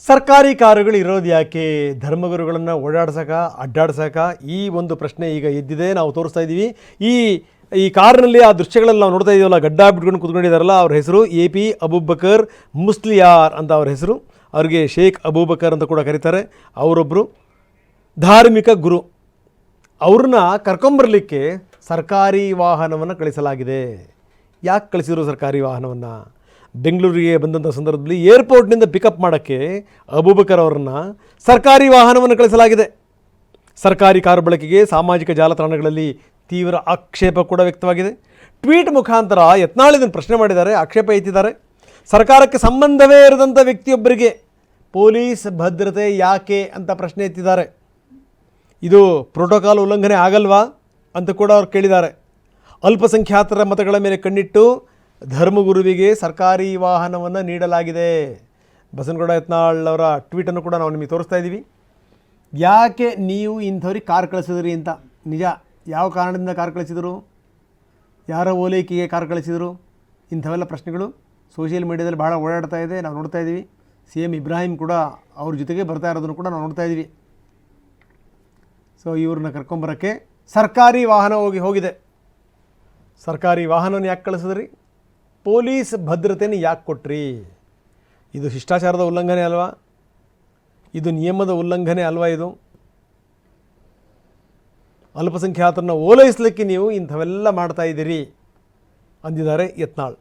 ಸರ್ಕಾರಿ ಕಾರುಗಳು ಇರೋದು ಯಾಕೆ? ಧರ್ಮಗುರುಗಳನ್ನು ಓಡಾಡ್ಸಕ ಅಡ್ಡಾಡ್ಸಕ? ಈ ಒಂದು ಪ್ರಶ್ನೆ ಈಗ ಎದ್ದಿದೆ. ನಾವು ತೋರಿಸ್ತಾ ಇದ್ದೀವಿ. ಈ ಕಾರಿನಲ್ಲಿ ಆ ದೃಶ್ಯಗಳಲ್ಲಿ ನಾವು ನೋಡ್ತಾ ಇದ್ದೀವಲ್ಲ, ಗಡ್ಡ ಬಿಟ್ಕೊಂಡು ಕೂತ್ಕೊಂಡಿದ್ದಾರಲ್ಲ, ಅವ್ರ ಹೆಸರು AP ಅಬೂಬಕರ್ ಮುಸ್ಲಿಯಾರ್ ಅಂತ ಅವ್ರ ಹೆಸರು. ಅವ್ರಿಗೆ ಶೇಖ್ ಅಬೂಬಕರ್ ಅಂತ ಕೂಡ ಕರೀತಾರೆ. ಅವರೊಬ್ಬರು ಧಾರ್ಮಿಕ ಗುರು. ಅವ್ರನ್ನ ಕರ್ಕೊಂಬರಲಿಕ್ಕೆ ಸರ್ಕಾರಿ ವಾಹನವನ್ನು ಕಳಿಸಲಾಗಿದೆ. ಯಾಕೆ ಕಳಿಸಿದ್ರು ಸರ್ಕಾರಿ ವಾಹನವನ್ನು? ಬೆಂಗಳೂರಿಗೆ ಬಂದಂಥ ಸಂದರ್ಭದಲ್ಲಿ ಏರ್ಪೋರ್ಟ್ನಿಂದ ಪಿಕಪ್ ಮಾಡೋಕ್ಕೆ ಅಬೂಬಕರ್ ಅವರನ್ನು ಸರ್ಕಾರಿ ವಾಹನವನ್ನು ಕಳಿಸಲಾಗಿದೆ. ಸರ್ಕಾರಿ ಕಾರು ಬಳಕೆಗೆ ಸಾಮಾಜಿಕ ಜಾಲತಾಣಗಳಲ್ಲಿ ತೀವ್ರ ಆಕ್ಷೇಪ ಕೂಡ ವ್ಯಕ್ತವಾಗಿದೆ. ಟ್ವೀಟ್ ಮುಖಾಂತರ ಯತ್ನಾಳ್ ಇದನ್ನು ಪ್ರಶ್ನೆ ಮಾಡಿದ್ದಾರೆ, ಆಕ್ಷೇಪ ಎತ್ತಿದ್ದಾರೆ. ಸರ್ಕಾರಕ್ಕೆ ಸಂಬಂಧವೇ ಇರದಂಥ ವ್ಯಕ್ತಿಯೊಬ್ಬರಿಗೆ ಪೊಲೀಸ್ ಭದ್ರತೆ ಯಾಕೆ ಅಂತ ಪ್ರಶ್ನೆ ಎತ್ತಿದ್ದಾರೆ. ಇದು ಪ್ರೋಟೋಕಾಲ್ ಉಲ್ಲಂಘನೆ ಆಗಲ್ವಾ ಅಂತ ಕೂಡ ಅವ್ರು ಕೇಳಿದ್ದಾರೆ. ಅಲ್ಪಸಂಖ್ಯಾತರ ಮತಗಳ ಮೇಲೆ ಕಣ್ಣಿಟ್ಟು ಧರ್ಮಗುರುವಿಗೆ ಸರ್ಕಾರಿ ವಾಹನವನ್ನು ನೀಡಲಾಗಿದೆ. ಬಸನಗೌಡ ಯತ್ನಾಳ್ ಅವರ ಟ್ವೀಟನ್ನು ಕೂಡ ನಾವು ನಿಮಗೆ ತೋರಿಸ್ತಾ ಇದ್ದೀವಿ. ಯಾಕೆ ನೀವು ಇಂಥವ್ರಿಗೆ ಕಾರ್ ಕಳಿಸಿದ್ರಿ ಅಂತ. ನಿಜ, ಯಾವ ಕಾರಣದಿಂದ ಕಾರ್ ಕಳಿಸಿದರು, ಯಾರ ಓಲೈಕೆಗೆ ಕಾರ್ ಕಳಿಸಿದರು, ಇಂಥವೆಲ್ಲ ಪ್ರಶ್ನೆಗಳು ಸೋಷಿಯಲ್ ಮೀಡಿಯಾದಲ್ಲಿ ಭಾಳ ಓಡಾಡ್ತಾ ಇದೆ. ನಾವು ನೋಡ್ತಾ ಇದ್ದೀವಿ. CM ಇಬ್ರಾಹಿಂ ಕೂಡ ಅವ್ರ ಜೊತೆಗೆ ಬರ್ತಾ ಇರೋದನ್ನು ಕೂಡ ನಾವು ನೋಡ್ತಾ ಇದ್ದೀವಿ. ಸೊ ಇವ್ರನ್ನ ಕರ್ಕೊಂಬರೋಕ್ಕೆ ಸರ್ಕಾರಿ ವಾಹನ ಹೋಗಿದೆ. ಸರ್ಕಾರಿ ವಾಹನವನ್ನು ಯಾಕೆ ಕಳಿಸಿದ್ರಿ? ಪೊಲೀಸ್ ಭದ್ರತೆಯನ್ನು ಯಾಕೆ ಕೊಟ್ರಿ? ಇದು ಶಿಷ್ಟಾಚಾರದ ಉಲ್ಲಂಘನೆ ಅಲ್ವಾ? ಇದು ನಿಯಮದ ಉಲ್ಲಂಘನೆ ಅಲ್ವಾ? ಇದು ಅಲ್ಪಸಂಖ್ಯಾತರನ್ನು ಓಲೈಸಲಿಕ್ಕೆ ನೀವು ಇಂಥವೆಲ್ಲ ಮಾಡ್ತಾ ಇದ್ದೀರಿ ಅಂದಿದ್ದಾರೆ ಯತ್ನಾಳ್.